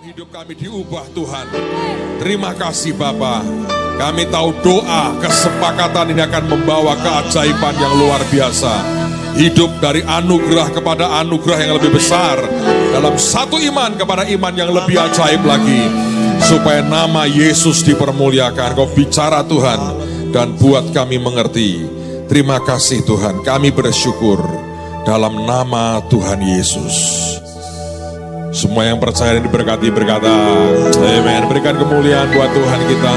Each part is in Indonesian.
Hidup kami diubah Tuhan. Terima kasih Bapa. Kami tahu doa kesepakatan ini akan membawa keajaiban yang luar biasa. Hidup dari anugerah kepada anugerah yang lebih besar. Dalam satu iman kepada iman yang lebih ajaib lagi. Supaya nama Yesus dipermuliakan. Kau bicara Tuhan dan buat kami mengerti. Terima kasih Tuhan. Kami bersyukur dalam nama Tuhan Yesus. Semua yang percaya dan diberkati berkata, amin. Berikan kemuliaan buat Tuhan kita.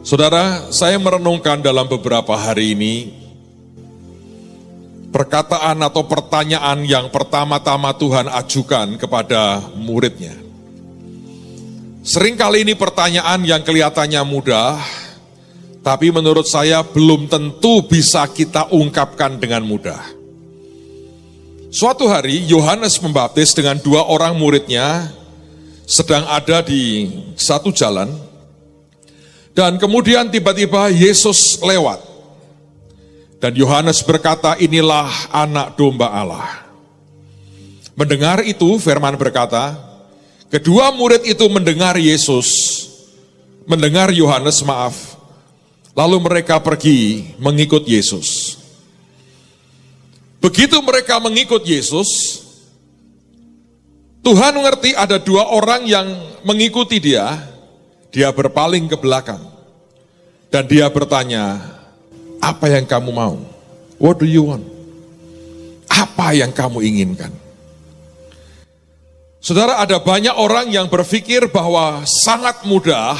Saudara, saya merenungkan dalam beberapa hari ini, perkataan atau pertanyaan yang pertama-tama Tuhan ajukan kepada muridnya. Seringkali ini pertanyaan yang kelihatannya mudah, tapi menurut saya belum tentu bisa kita ungkapkan dengan mudah. Suatu hari Yohanes Pembaptis dengan dua orang muridnya sedang ada di satu jalan dan kemudian tiba-tiba Yesus lewat dan Yohanes berkata, inilah anak domba Allah. Mendengar itu firman berkata, kedua murid itu mendengar Yohanes, lalu mereka pergi mengikut Yesus. Begitu mereka mengikut Yesus, Tuhan mengerti ada dua orang yang mengikuti dia berpaling ke belakang. Dan dia bertanya, apa yang kamu mau? What do you want? Apa yang kamu inginkan? Saudara, ada banyak orang yang berpikir bahwa sangat mudah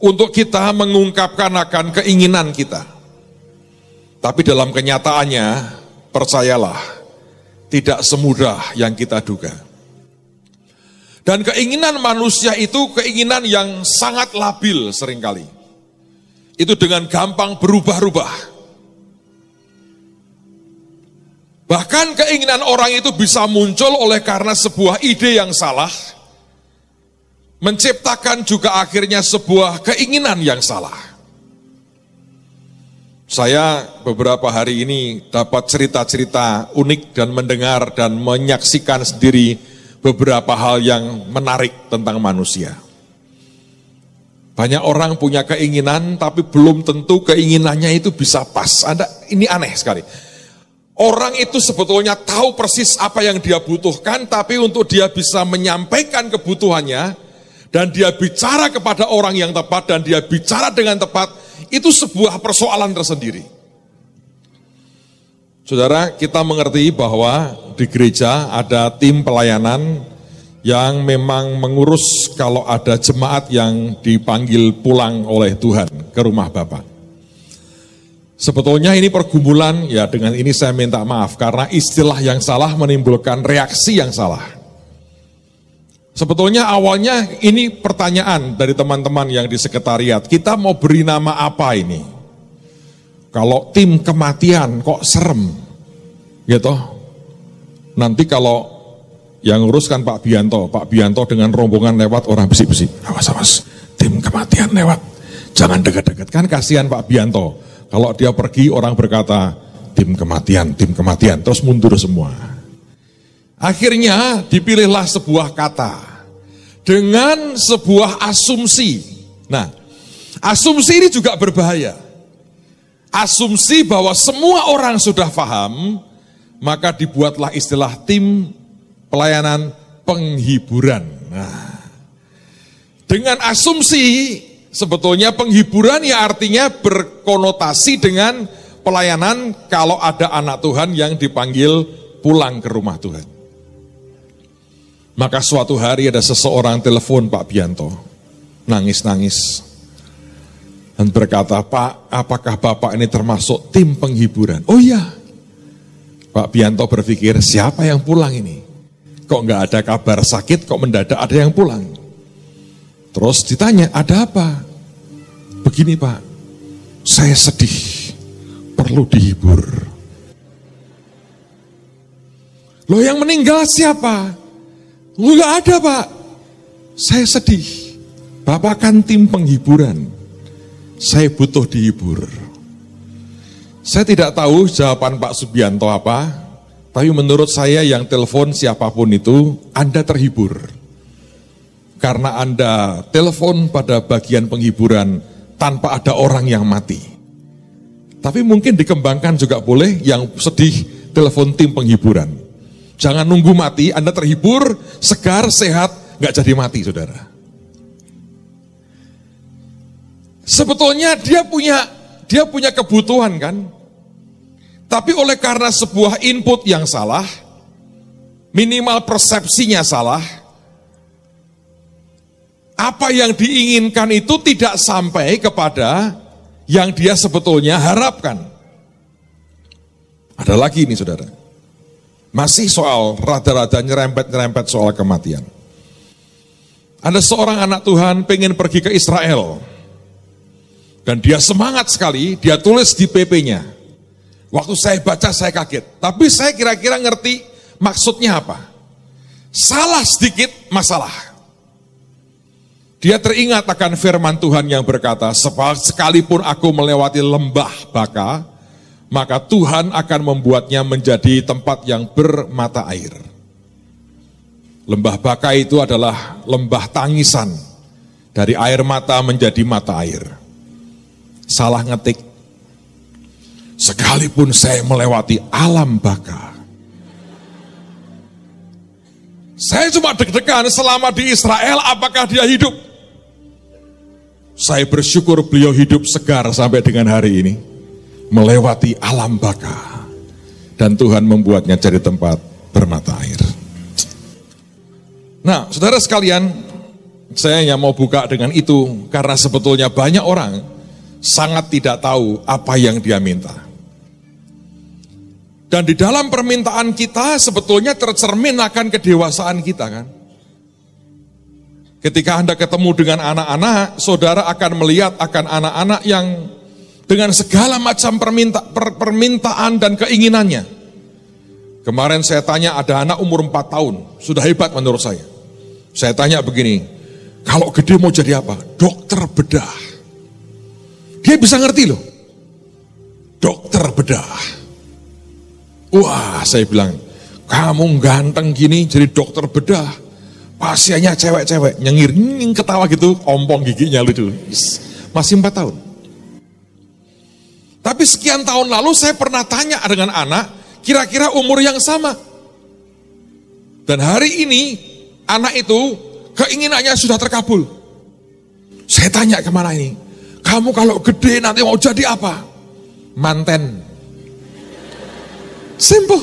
untuk kita mengungkapkan akan keinginan kita. Tapi dalam kenyataannya, percayalah, tidak semudah yang kita duga. Dan keinginan manusia itu keinginan yang sangat labil seringkali. Itu dengan gampang berubah-ubah. Bahkan keinginan orang itu bisa muncul oleh karena sebuah ide yang salah, menciptakan juga akhirnya sebuah keinginan yang salah. Saya beberapa hari ini dapat cerita-cerita unik dan mendengar dan menyaksikan sendiri beberapa hal yang menarik tentang manusia. Banyak orang punya keinginan tapi belum tentu keinginannya itu bisa pas. Ini aneh sekali. Orang itu sebetulnya tahu persis apa yang dia butuhkan, tapi untuk dia bisa menyampaikan kebutuhannya dan dia bicara kepada orang yang tepat dan dia bicara dengan tepat, itu sebuah persoalan tersendiri. Saudara, kita mengerti bahwa di gereja ada tim pelayanan yang memang mengurus kalau ada jemaat yang dipanggil pulang oleh Tuhan ke rumah Bapa. Sebetulnya ini pergumulan, ya dengan ini saya minta maaf karena istilah yang salah menimbulkan reaksi yang salah. Sebetulnya awalnya ini pertanyaan dari teman-teman yang di sekretariat, kita mau beri nama apa ini? Kalau tim kematian kok serem, gitu. Nanti kalau yang nguruskan Pak Bianto dengan rombongan lewat orang besi-besi, awas, tim kematian lewat, jangan dekat-dekat, kan kasihan Pak Bianto. Kalau dia pergi orang berkata, tim kematian, terus mundur semua. Akhirnya dipilihlah sebuah kata dengan sebuah asumsi. Nah, asumsi ini juga berbahaya. Asumsi bahwa semua orang sudah paham, maka dibuatlah istilah tim pelayanan penghiburan. Nah, dengan asumsi sebetulnya penghiburan ya artinya berkonotasi dengan pelayanan kalau ada anak Tuhan yang dipanggil pulang ke rumah Tuhan. Maka suatu hari ada seseorang telepon Pak Bianto, nangis-nangis, dan berkata, Pak, apakah Bapak ini termasuk tim penghiburan? Oh iya. Pak Bianto berpikir, siapa yang pulang ini? Kok nggak ada kabar sakit, kok mendadak ada yang pulang? Terus ditanya, ada apa? Begini Pak, saya sedih, perlu dihibur. Loh yang meninggal siapa? Nggak ada Pak, saya sedih. Bapak kan tim penghiburan, saya butuh dihibur. Saya tidak tahu jawaban Pak Subianto apa, Tapi menurut saya yang telepon siapapun itu, Anda terhibur. Karena Anda telepon pada bagian penghiburan tanpa ada orang yang mati. Tapi mungkin dikembangkan juga boleh yang sedih telepon tim penghiburan. Jangan nunggu mati, Anda terhibur, segar, sehat, gak jadi mati saudara. Sebetulnya dia punya kebutuhan kan. Tapi oleh karena sebuah input yang salah, minimal persepsinya salah, apa yang diinginkan itu tidak sampai kepada yang dia sebetulnya harapkan. Ada lagi nih saudara, masih soal rada-rada nyerempet-nyerempet soal kematian. Ada seorang anak Tuhan pengen pergi ke Israel, dan dia semangat sekali, dia tulis di PP-nya. Waktu saya baca saya kaget, tapi saya kira-kira ngerti maksudnya apa. Salah sedikit masalah. Dia teringat akan firman Tuhan yang berkata, sekalipun aku melewati lembah baka, maka Tuhan akan membuatnya menjadi tempat yang bermata air. Lembah baka itu adalah lembah tangisan, dari air mata menjadi mata air. Salah ngetik. Sekalipun saya melewati alam baka, saya cuma deg-degan selama di Israel, apakah dia hidup? Saya bersyukur beliau hidup segar sampai dengan hari ini, melewati alam baka, dan Tuhan membuatnya jadi tempat bermata air. Nah, saudara sekalian, saya hanya mau buka dengan itu, karena sebetulnya banyak orang sangat tidak tahu apa yang dia minta. Dan di dalam permintaan kita sebetulnya tercermin akan kedewasaan kita kan. Ketika Anda ketemu dengan anak-anak, saudara akan melihat akan anak-anak yang dengan segala macam permintaan dan keinginannya. Kemarin saya tanya ada anak umur 4 tahun, sudah hebat menurut saya. Saya tanya begini, kalau gede mau jadi apa? Dokter bedah. Dia bisa ngerti loh, dokter bedah. Wah, saya bilang, kamu ganteng gini jadi dokter bedah. Pasiennya cewek-cewek, nyengir, ketawa gitu, ompong giginya lucu. Masih 4 tahun. Tapi sekian tahun lalu saya pernah tanya dengan anak, kira-kira umur yang sama. Dan hari ini, anak itu keinginannya sudah terkabul. Saya tanya kemana ini? Kamu kalau gede nanti mau jadi apa? Manten. Simple.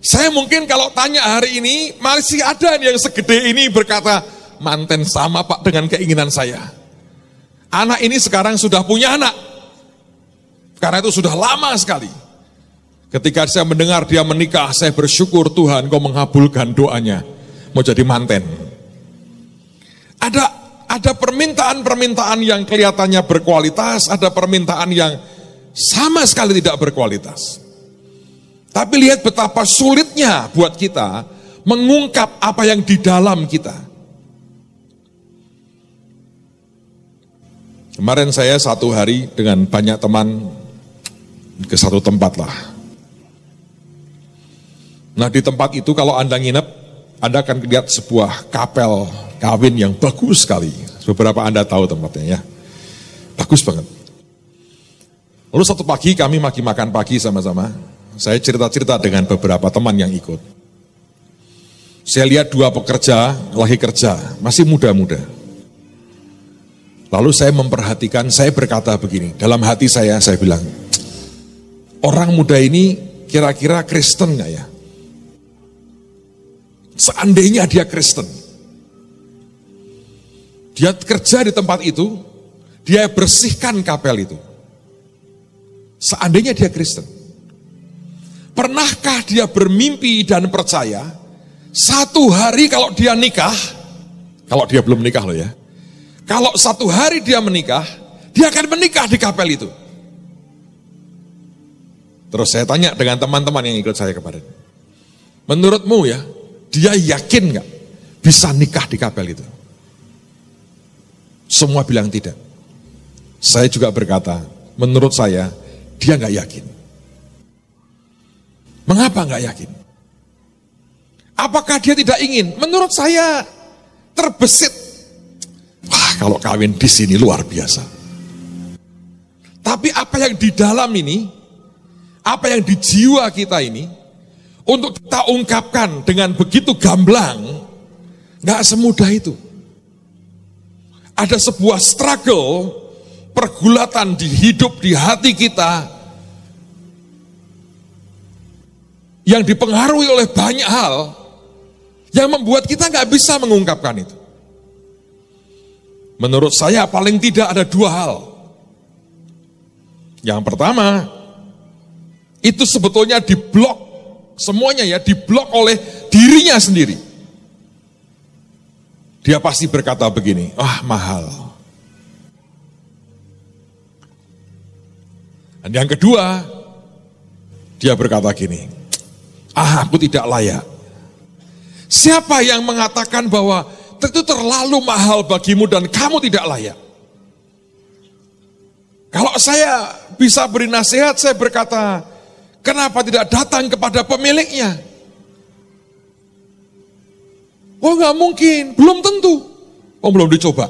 Saya mungkin kalau tanya hari ini, masih ada yang segede ini berkata, manten sama Pak dengan keinginan saya. Anak ini sekarang sudah punya anak. Karena itu sudah lama sekali. Ketika saya mendengar dia menikah, saya bersyukur Tuhan kau mengabulkan doanya. Mau jadi manten. Ada permintaan-permintaan yang kelihatannya berkualitas, ada permintaan yang sama sekali tidak berkualitas. Tapi lihat betapa sulitnya buat kita mengungkap apa yang di dalam kita. Kemarin saya satu hari dengan banyak teman ke satu tempat lah. Nah di tempat itu kalau Anda nginep, Anda akan lihat sebuah kapel kawin yang bagus sekali. Beberapa Anda tahu tempatnya ya. Bagus banget. Lalu satu pagi kami makan pagi sama-sama. Saya cerita-cerita dengan beberapa teman yang ikut. Saya lihat dua pekerja lagi kerja, masih muda-muda. Lalu saya memperhatikan, saya berkata begini, dalam hati saya bilang, orang muda ini kira-kira Kristen gak ya? Seandainya dia Kristen, dia kerja di tempat itu, dia bersihkan kapel itu. Seandainya dia Kristen, pernahkah dia bermimpi dan percaya satu hari kalau dia nikah, kalau dia belum menikah loh ya, kalau satu hari dia menikah, dia akan menikah di kapel itu. Terus saya tanya dengan teman-teman yang ikut saya kemarin, menurutmu ya, dia yakin gak bisa nikah di kapel itu? Semua bilang tidak. Saya juga berkata, menurut saya, dia gak yakin. Mengapa nggak yakin? Apakah dia tidak ingin? Menurut saya terbesit. Wah, kalau kawin di sini luar biasa. Tapi apa yang di dalam ini, apa yang di jiwa kita ini, untuk kita ungkapkan dengan begitu gamblang, nggak semudah itu. Ada sebuah struggle, pergulatan di hidup, di hati kita, yang dipengaruhi oleh banyak hal, yang membuat kita nggak bisa mengungkapkan itu. Menurut saya paling tidak ada dua hal. Yang pertama, itu sebetulnya diblok, semuanya ya, diblok oleh dirinya sendiri. Dia pasti berkata begini, mahal. Dan yang kedua, dia berkata gini, aku tidak layak. Siapa yang mengatakan bahwa itu terlalu mahal bagimu dan kamu tidak layak? Kalau saya bisa beri nasihat, saya berkata, kenapa tidak datang kepada pemiliknya? Nggak mungkin, belum tentu. Belum dicoba.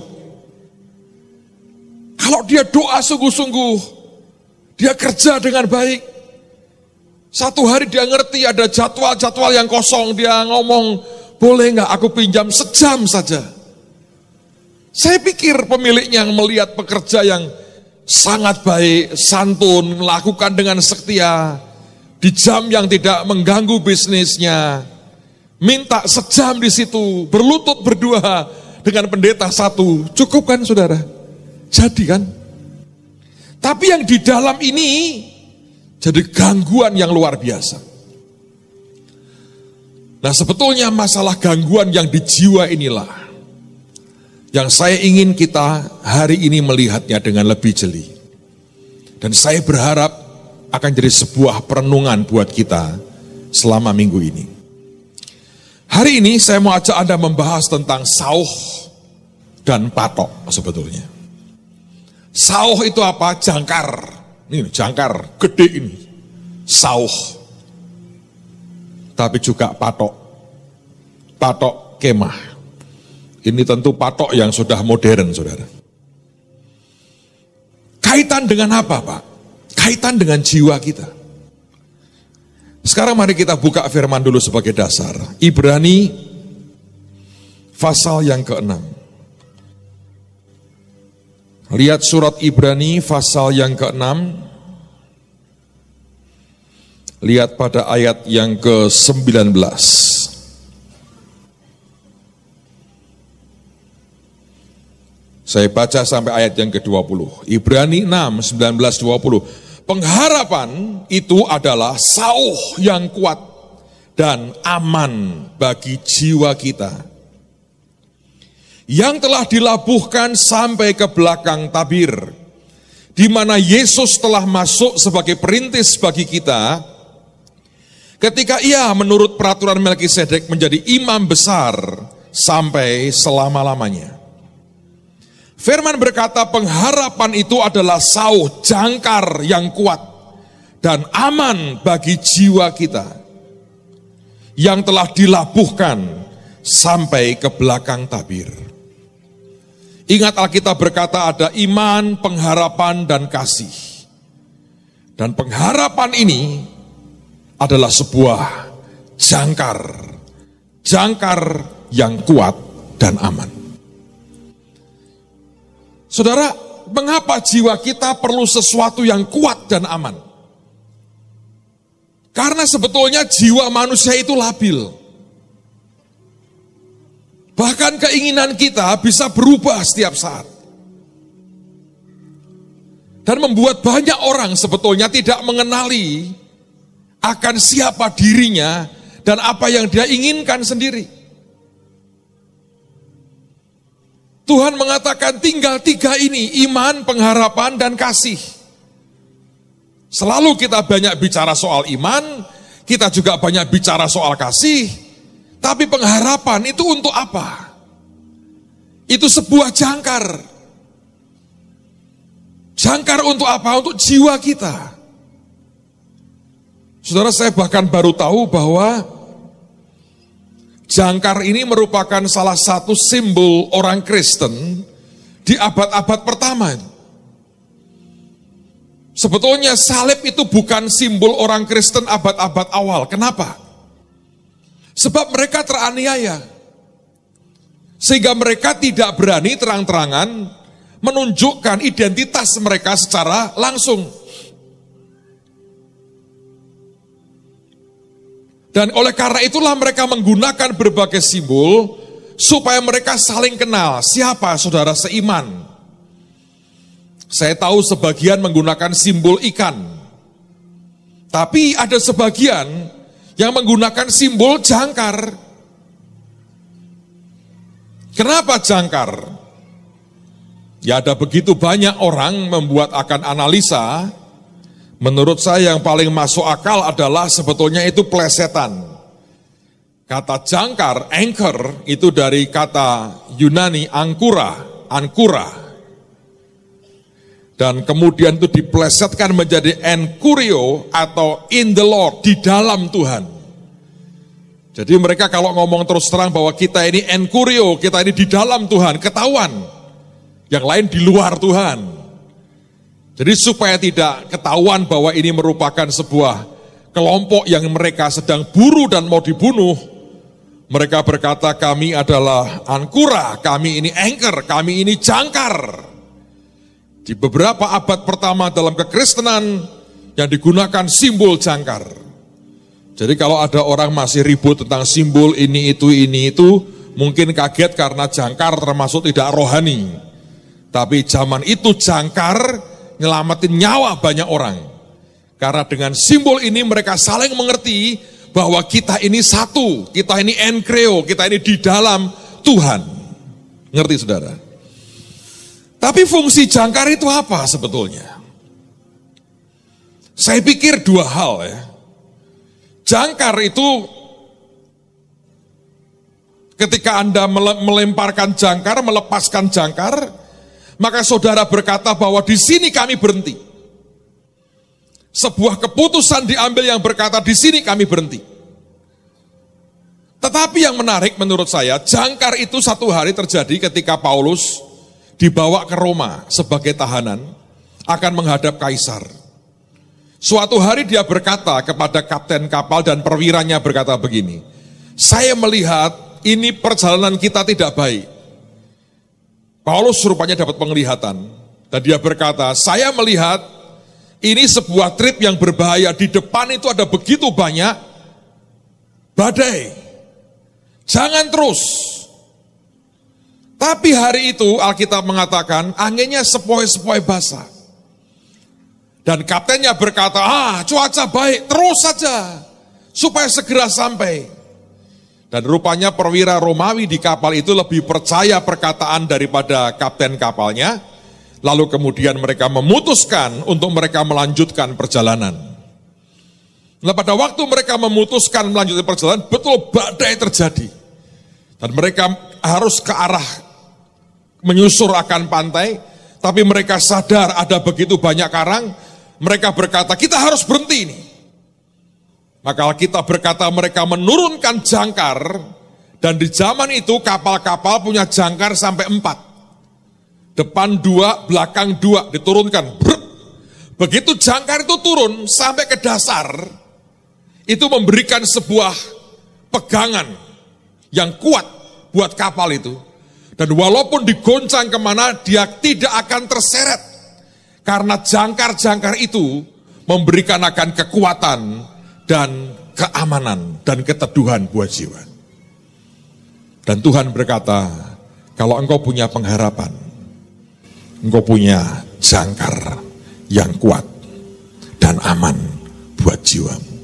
Kalau dia doa sungguh-sungguh, dia kerja dengan baik, satu hari dia ngerti ada jadwal-jadwal yang kosong, dia ngomong, boleh nggak aku pinjam sejam saja? Saya pikir pemiliknya yang melihat pekerja yang sangat baik, santun, melakukan dengan setia, di jam yang tidak mengganggu bisnisnya, minta sejam di situ, berlutut berdua dengan pendeta satu, cukup kan saudara? Jadi kan? Tapi yang di dalam ini jadi gangguan yang luar biasa. Nah, sebetulnya masalah gangguan yang di jiwa inilah yang saya ingin kita hari ini melihatnya dengan lebih jeli. Dan saya berharap akan jadi sebuah perenungan buat kita selama minggu ini. Hari ini saya mau ajak Anda membahas tentang sauh dan patok sebetulnya. Sauh itu apa? Jangkar. Ini jangkar gede ini. Sauh. Tapi juga patok. Patok kemah. Ini tentu patok yang sudah modern, saudara. Kaitan dengan apa, Pak? Kaitan dengan jiwa kita. Sekarang mari kita buka firman dulu sebagai dasar. Ibrani pasal yang ke-6. Lihat surat Ibrani pasal yang ke-6. Lihat pada ayat yang ke-19. Saya baca sampai ayat yang ke-20. Ibrani 6, 19, 20. Pengharapan itu adalah sauh yang kuat dan aman bagi jiwa kita, yang telah dilabuhkan sampai ke belakang tabir, di mana Yesus telah masuk sebagai perintis bagi kita, ketika ia menurut peraturan Melkisedek menjadi imam besar sampai selama-lamanya. Firman berkata pengharapan itu adalah sauh jangkar yang kuat dan aman bagi jiwa kita, yang telah dilabuhkan sampai ke belakang tabir. Ingat Alkitab berkata ada iman, pengharapan, dan kasih. Dan pengharapan ini adalah sebuah jangkar yang kuat dan aman. Saudara, mengapa jiwa kita perlu sesuatu yang kuat dan aman? Karena sebetulnya jiwa manusia itu labil. Bahkan keinginan kita bisa berubah setiap saat. Dan membuat banyak orang sebetulnya tidak mengenali akan siapa dirinya dan apa yang dia inginkan sendiri. Tuhan mengatakan tinggal 3 ini, iman, pengharapan, dan kasih. Selalu kita banyak bicara soal iman, kita juga banyak bicara soal kasih, tapi pengharapan itu untuk apa? Itu sebuah jangkar. Jangkar untuk apa? Untuk jiwa kita. Saudara, saya bahkan baru tahu bahwa jangkar ini merupakan salah satu simbol orang Kristen di abad-abad pertama. Sebetulnya salib itu bukan simbol orang Kristen abad-abad awal. Kenapa? Sebab mereka teraniaya. Sehingga mereka tidak berani terang-terangan menunjukkan identitas mereka secara langsung. Dan oleh karena itulah mereka menggunakan berbagai simbol supaya mereka saling kenal siapa saudara seiman. Saya tahu sebagian menggunakan simbol ikan. Tapi ada sebagian yang menggunakan simbol jangkar. Kenapa jangkar? Ya ada begitu banyak orang membuat akan analisa. Menurut saya yang paling masuk akal adalah sebetulnya itu plesetan. Kata jangkar, anchor, itu dari kata Yunani ankura. Dan kemudian itu diplesetkan menjadi enkurio atau in the Lord, di dalam Tuhan. Jadi mereka kalau ngomong terus terang bahwa kita ini enkurio, kita ini di dalam Tuhan, ketahuan. Yang lain di luar Tuhan. Jadi supaya tidak ketahuan bahwa ini merupakan sebuah kelompok yang mereka sedang buru dan mau dibunuh, mereka berkata kami adalah ankura, kami ini anchor, kami ini jangkar. Di beberapa abad pertama dalam kekristenan yang digunakan simbol jangkar. Jadi kalau ada orang masih ribut tentang simbol ini itu, mungkin kaget karena jangkar termasuk tidak rohani. Tapi zaman itu jangkar nyelamatin nyawa banyak orang. Karena dengan simbol ini mereka saling mengerti bahwa kita ini satu, kita ini enkreo, kita ini di dalam Tuhan. Ngerti saudara? Tapi fungsi jangkar itu apa sebetulnya? Saya pikir dua hal ya. Jangkar itu ketika Anda melemparkan jangkar, melepaskan jangkar, maka saudara berkata bahwa di sini kami berhenti. Sebuah keputusan diambil yang berkata di sini kami berhenti. Tetapi yang menarik menurut saya, jangkar itu satu hari terjadi ketika Paulus dibawa ke Roma sebagai tahanan, akan menghadap kaisar. Suatu hari dia berkata kepada kapten kapal dan perwiranya berkata begini, saya melihat ini perjalanan kita tidak baik. Paulus rupanya dapat penglihatan, dan dia berkata, saya melihat ini sebuah trip yang berbahaya, di depan itu ada begitu banyak badai, jangan terus. Tapi hari itu Alkitab mengatakan anginnya sepoi-sepoi basah. Dan kaptennya berkata, cuaca baik, terus saja, supaya segera sampai. Dan rupanya perwira Romawi di kapal itu lebih percaya perkataan daripada kapten kapalnya. Lalu kemudian mereka memutuskan untuk mereka melanjutkan perjalanan. Nah pada waktu mereka memutuskan melanjutkan perjalanan, betul badai terjadi. Dan mereka harus ke arah menyusur akan pantai, tapi mereka sadar ada begitu banyak karang, mereka berkata, kita harus berhenti ini. Maka kita berkata mereka menurunkan jangkar, dan di zaman itu kapal-kapal punya jangkar sampai 4. Depan 2, belakang 2, diturunkan. Begitu jangkar itu turun sampai ke dasar, itu memberikan sebuah pegangan yang kuat buat kapal itu. Dan walaupun digoncang kemana, dia tidak akan terseret. Karena jangkar-jangkar itu memberikan akan kekuatan dan keamanan dan keteduhan buat jiwa. Dan Tuhan berkata, kalau engkau punya pengharapan, engkau punya jangkar yang kuat dan aman buat jiwamu.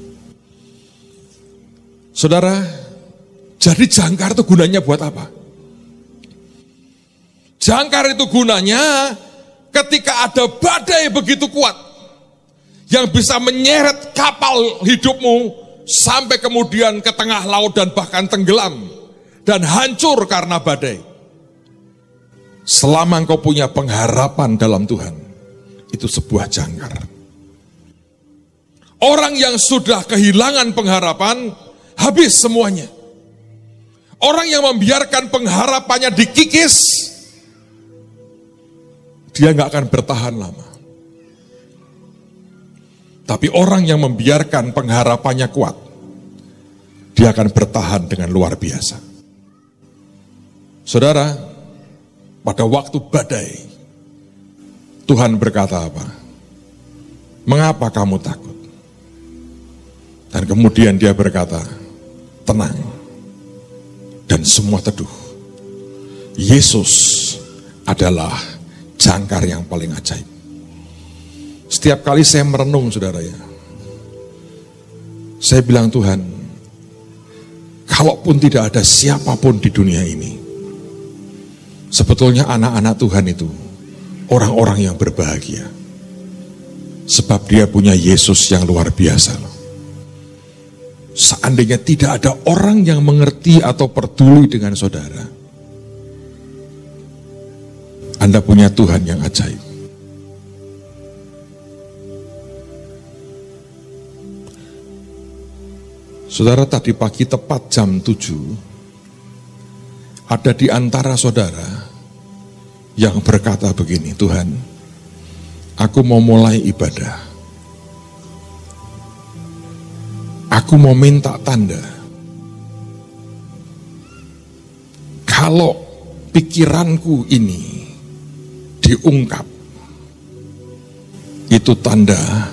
Saudara, jadi jangkar itu gunanya buat apa? Jangkar itu gunanya ketika ada badai begitu kuat yang bisa menyeret kapal hidupmu sampai kemudian ke tengah laut dan bahkan tenggelam dan hancur karena badai. Selama engkau punya pengharapan dalam Tuhan, itu sebuah jangkar. Orang yang sudah kehilangan pengharapan, habis semuanya. Orang yang membiarkan pengharapannya dikikis, dia nggak akan bertahan lama. Tapi orang yang membiarkan pengharapannya kuat, dia akan bertahan dengan luar biasa. Saudara, pada waktu badai, Tuhan berkata apa? Mengapa kamu takut? Dan kemudian dia berkata, tenang. Dan semua teduh. Yesus adalah jangkar yang paling ajaib. Setiap kali saya merenung, saudara ya, saya bilang, Tuhan, kalaupun tidak ada siapapun di dunia ini, sebetulnya anak-anak Tuhan itu orang-orang yang berbahagia. Sebab dia punya Yesus yang luar biasa loh. Seandainya tidak ada orang yang mengerti atau peduli dengan saudara, Anda punya Tuhan yang ajaib. Saudara, tadi pagi tepat jam 7, ada di antara saudara yang berkata begini, Tuhan, aku mau mulai ibadah. Aku mau minta tanda. Kalau pikiranku ini diungkap, itu tanda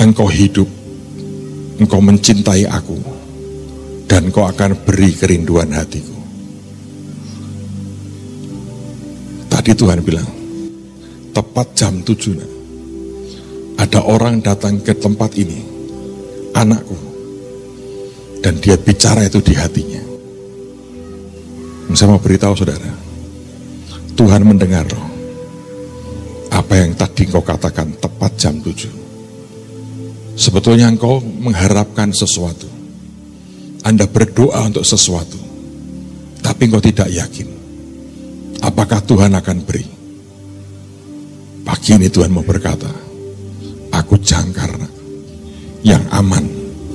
engkau hidup, engkau mencintai aku, dan engkau akan beri kerinduan hatiku. Tadi Tuhan bilang, tepat jam 7, ada orang datang ke tempat ini, anakku, dan dia bicara itu di hatinya. Saya mau beritahu saudara, Tuhan mendengar apa yang tadi engkau katakan tepat jam 7. Sebetulnya engkau mengharapkan sesuatu, Anda berdoa untuk sesuatu, tapi engkau tidak yakin apakah Tuhan akan beri. Pagi ini Tuhan mau berkata, aku jangkar yang aman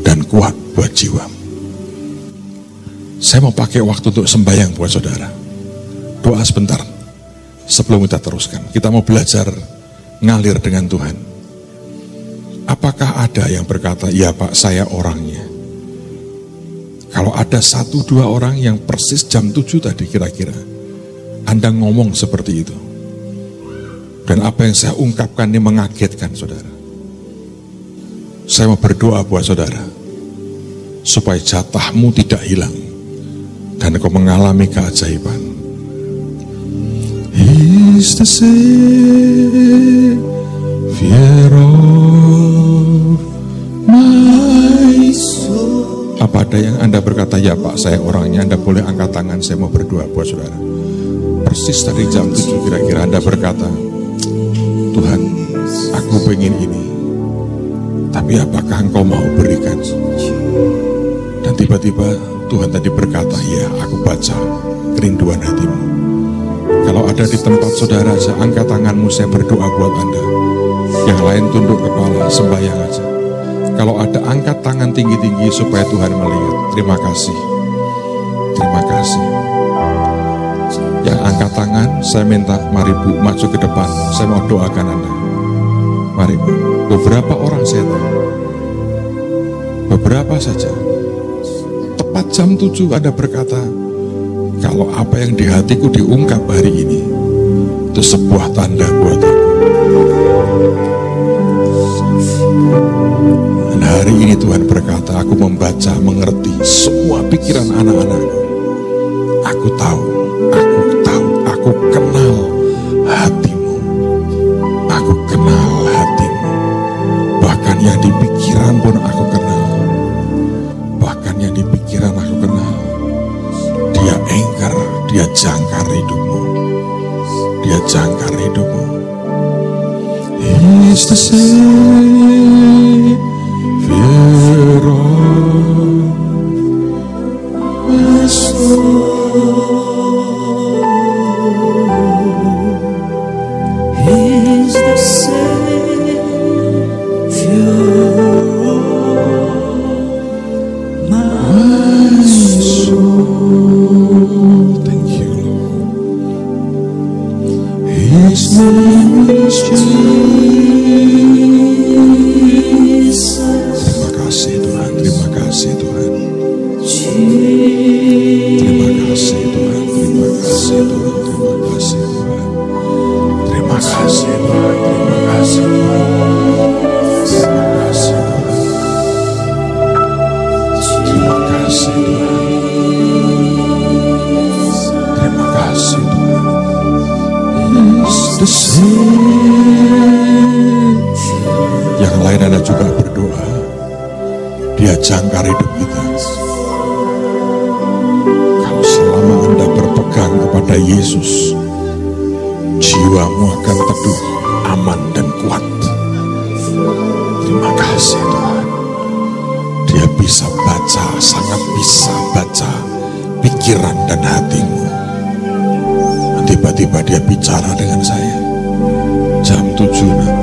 dan kuat buat jiwa. Saya mau pakai waktu untuk sembahyang buat saudara. Doa sebentar sebelum kita teruskan. Kita mau belajar ngalir dengan Tuhan. Apakah ada yang berkata, iya Pak, saya orangnya. Kalau ada 1-2 orang yang persis jam 7 tadi kira-kira, Anda ngomong seperti itu. Dan apa yang saya ungkapkan ini mengagetkan saudara. Saya mau berdoa buat saudara, supaya jatahmu tidak hilang, dan engkau mengalami keajaiban. He's the Savior of my soul. Apa ada yang Anda berkata, ya Pak, saya orangnya? Anda boleh angkat tangan, saya mau berdoa buat saudara. Persis tadi jam 7 kira-kira Anda berkata, Tuhan, aku pengen ini, tapi apakah engkau mau berikan? Dan tiba-tiba Tuhan tadi berkata, ya, aku baca kerinduan hatimu. Kalau ada di tempat saudara, saya angkat tanganmu, saya berdoa buat Anda. Yang lain tunduk kepala, sembahyang aja. Kalau ada, angkat tangan tinggi-tinggi supaya Tuhan melihat. Terima kasih. Terima kasih. Yang angkat tangan, saya minta, mari Bu, maju ke depan. Saya mau doakan Anda. Mari Bu. Beberapa orang saya tahu, beberapa saja. Tepat jam 7 Anda berkata, kalau apa yang di hatiku diungkap hari ini, itu sebuah tanda buat aku. Dan hari ini Tuhan berkata, aku membaca, mengerti semua pikiran anak-anakku. Aku tahu, aku kenal hatimu. Aku kenal hatimu. Bahkan yang di pikiran pun aku kenal. Bahkan yang di pikiran aku kenal. Dia anchor, dia jangkar hidupmu. Dia jangkar hidupmu. He's the Savior of my soul. He's the Savior juga berdoa, Dia jangkar hidup kita. Kalau selama Anda berpegang kepada Yesus, jiwamu akan teduh, aman dan kuat. Terima kasih Tuhan. Dia bisa baca, sangat bisa baca pikiran dan hatimu. Tiba-tiba Dia bicara dengan saya. Jam 7 nak.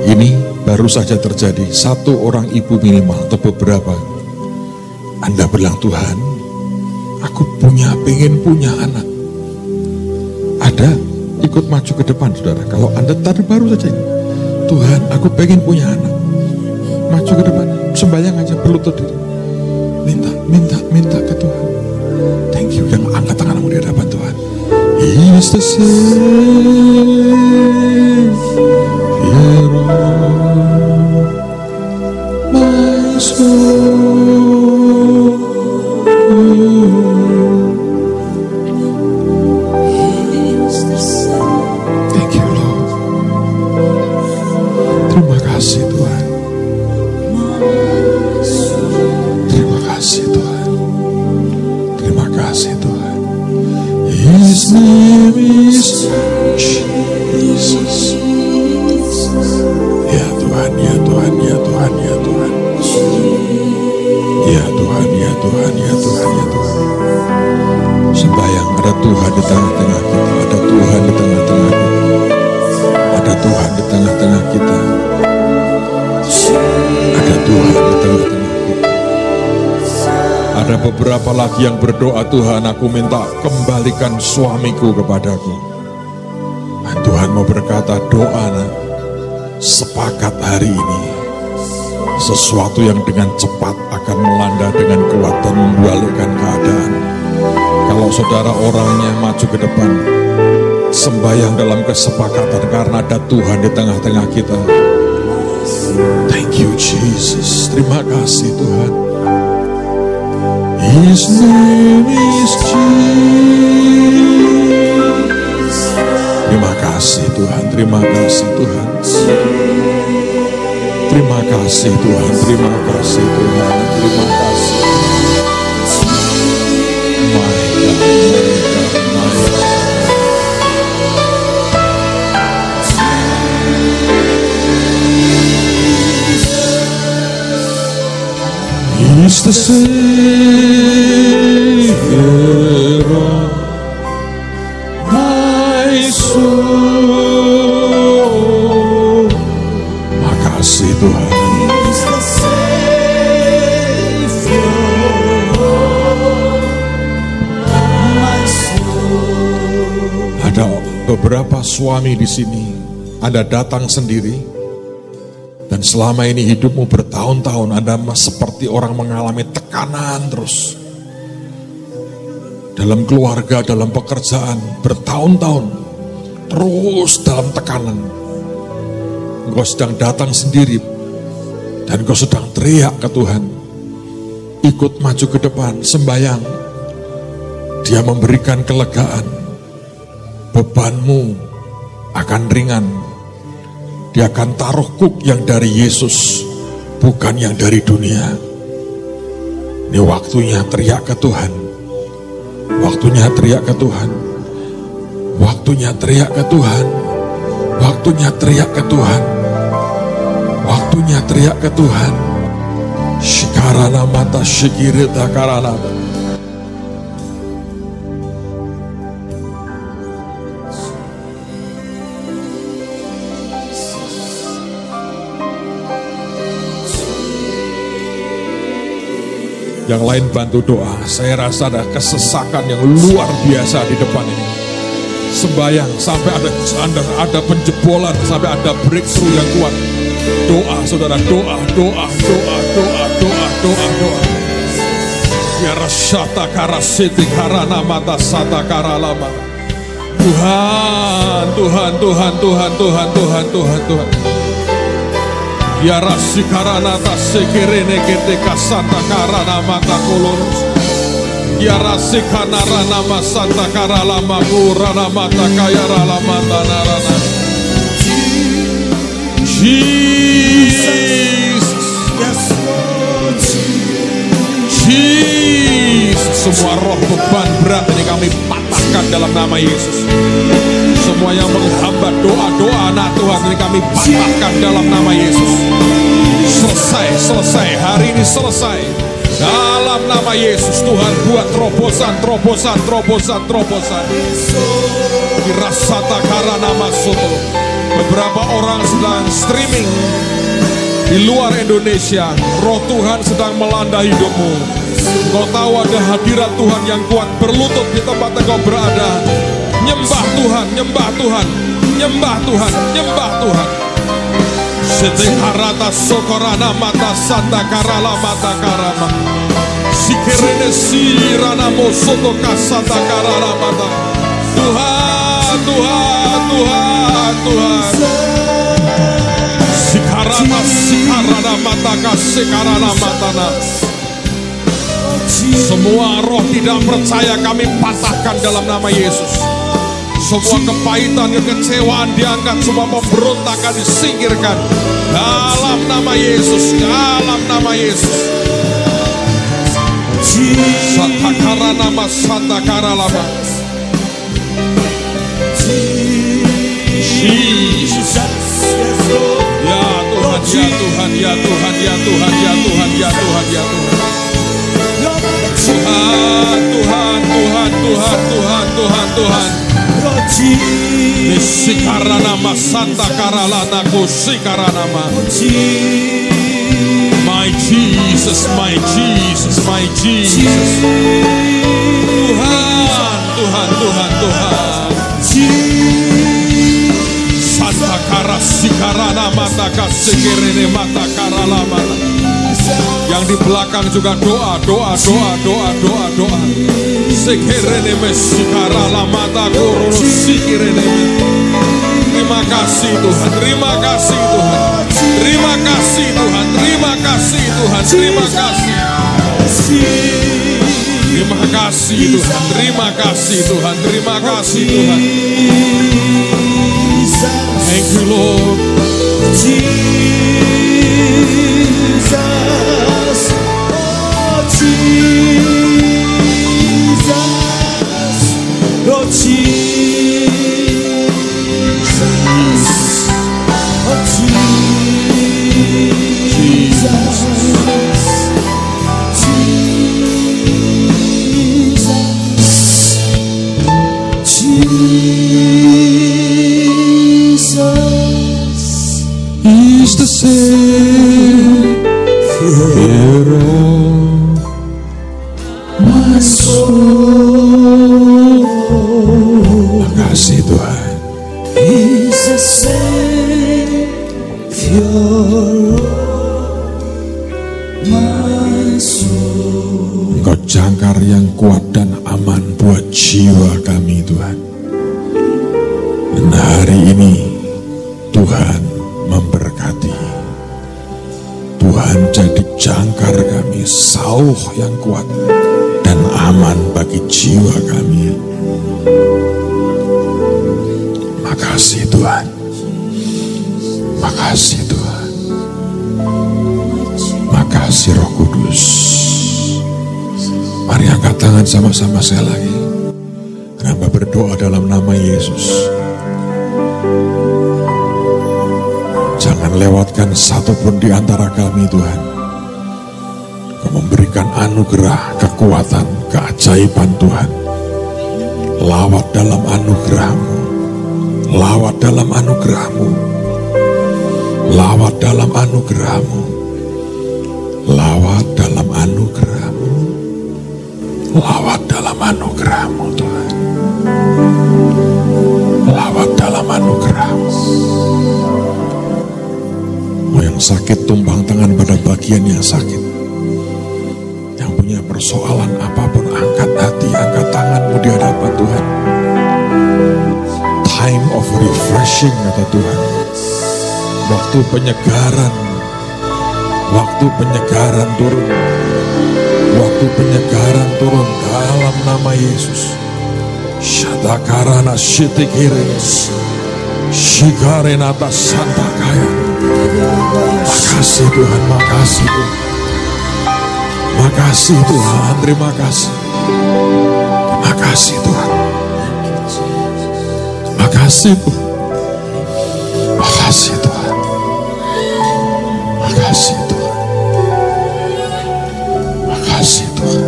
Ini baru saja terjadi. Satu orang ibu minimal atau beberapa. Anda bilang, Tuhan, aku pengen punya anak. Ada, ikut maju ke depan saudara. Kalau Anda tadi baru saja ini, Tuhan, aku pengen punya anak. Maju ke depan, sembahyang aja, berlutut diri. Minta ke Tuhan. Thank you. Yang angkat tanganmu di hadapan Tuhan. He is the Savior of my soul. Thank you Lord. Terima kasih Tuhan. Terima kasih Tuhan. Terima kasih Tuhan. His name is Jesus. Ya Tuhan, ya Tuhan, ya Tuhan, ya Tuhan. Ya Tuhan, ya Tuhan, ya Tuhan, ya Tuhan. Sembayang, ada Tuhan di tengah-tengah kita. Ada Tuhan di tengah-tengah kita. Ada Tuhan di tengah-tengah kita. Ada Tuhan di tengah-tengah kita. Ada beberapa lagi yang berdoa, Tuhan, aku minta kembalikan suamiku kepadaku. Dan Tuhan mau berkata, doa nak, sepakat hari ini. Sesuatu yang dengan cepat akan melanda dengan kuat dan membalikkan keadaan. Kalau saudara orangnya maju ke depan, sembahyang dalam kesepakatan karena ada Tuhan di tengah-tengah kita. Thank you Jesus. Terima kasih Tuhan. His name is Jesus. Terima kasih Tuhan. Terima kasih Tuhan. Terima kasih Tuhan. Terima kasih Tuhan. Terima kasih. My God, my God. He's the Savior of my soul. Makasih Tuhan. He's the Savior of my soul. Ada beberapa suami di sini. Anda datang sendiri. Dan selama ini hidupmu bertahun-tahun Anda seperti orang mengalami tekanan terus. Dalam keluarga, dalam pekerjaan, bertahun-tahun. Terus dalam tekanan. Engkau sedang datang sendiri. Dan engkau sedang teriak ke Tuhan. Ikut maju ke depan, sembahyang. Dia memberikan kelegaan. Bebanmu akan ringan. Dia akan taruh kuk yang dari Yesus, bukan yang dari dunia. Ini waktunya teriak ke Tuhan. Waktunya teriak ke Tuhan. Waktunya teriak ke Tuhan. Waktunya teriak ke Tuhan. Waktunya teriak ke Tuhan. Shikarana mata shikirita karana. Yang lain bantu doa. Saya rasa ada kesesakan yang luar biasa di depan ini. Sembayang sampai ada penjebolan, sampai ada breakthrough yang kuat. Doa saudara, doa. Ya rasyata karasiti karana mata sata karalama. Tuhan. Ya rasi karana tasekerene kete kasata karana mata kolorus. Ya rasi kanarana masanta karalama kurana mata kayarala mata narana. Semua roh beban berat ini kami patahkan dalam nama Yesus. Semua yang menghambat doa-doa anak Tuhan ini kami patahkan dalam nama Yesus. Selesai, hari ini selesai. Dalam nama Yesus Tuhan buat terobosan. Dirasata karena masoto. Beberapa orang sedang streaming di luar Indonesia. Roh Tuhan sedang melanda hidupmu. Kau tahu ada hadirat Tuhan yang kuat berlutut di tempat engkau berada. Nyembah Tuhan, nyembah Tuhan, nyembah Tuhan, nyembah Tuhan. Seteharata sokorana mata santa karala mata karama. Sikerene sirana mosoto kasata karala mata. Tuhan, Tuhan, Tuhan, Tuhan. Sikarana mata kasikarana matana. Semua roh tidak percaya kami patahkan dalam nama Yesus. Semua kepahitan, kekecewaan diangkat, semua pemberontakan disingkirkan dalam nama Yesus, dalam nama Yesus. Satakara nama satakara lama. Jesus. Ya Tuhan, ya Tuhan, ya Tuhan, ya Tuhan, ya Tuhan, ya Tuhan, ya Tuhan. Tuhan, Tuhan, Tuhan, Tuhan, Tuhan, Tuhan, Tuhan. Nisikarana santa karalana kusikarana. My Jesus, my Jesus, my Jesus. Tuhan, Tuhan, Tuhan, Tuhan. Santa karasikarana mata kasikirene mata karalama. Yang di belakang juga doa. Sekerene mesikara lamata koro sikirene. Terima kasih Tuhan, terima kasih Tuhan, terima kasih Tuhan, terima kasih Tuhan, terima kasih. Terima kasih Tuhan, terima kasih Tuhan, terima kasih Tuhan. Thank you Lord. Makasih Tuhan. Engkau jangkar yang kuat dan aman buat jiwa kami Tuhan. Dan hari ini Tuhan memberkati. Tuhan jadi jangkar kami, sauh yang kuat dan aman bagi jiwa kami. Makasih Tuhan. Makasih Tuhan. Makasih Roh Kudus. Mari angkat tangan sama-sama saya lagi. Hamba berdoa dalam nama Yesus. Jangan lewatkan satupun di antara kami Tuhan. Kau memberikan anugerah, kekuatan, keajaiban Tuhan. Lawat dalam anugerah-Mu. Lawat dalam anugerah-Mu. Lawat dalam anugerah-Mu. Lawat dalam anugerah-Mu. Lawat dalam anugerah-Mu Tuhan. Lawat dalam anugerah-Mu. Mau yang sakit tumpang tangan pada bagian yang sakit. Yang punya persoalan apapun, angkat hati, angkat tanganmu di hadapan Tuhan. Time of refreshing kata Tuhan. Waktu penyegaran. Waktu penyegaran turun. Waktu penyegaran turun dalam nama Yesus. Shatakarana shitikiris. Shikarenata santakaya. Makasih Tuhan, makasih Tuhan. Makasih Tuhan, terima kasih. Terima kasih Tuhan. Makasih Tuhan. Makasih Tuhan. Makasih Tuhan. Makasih Tuhan.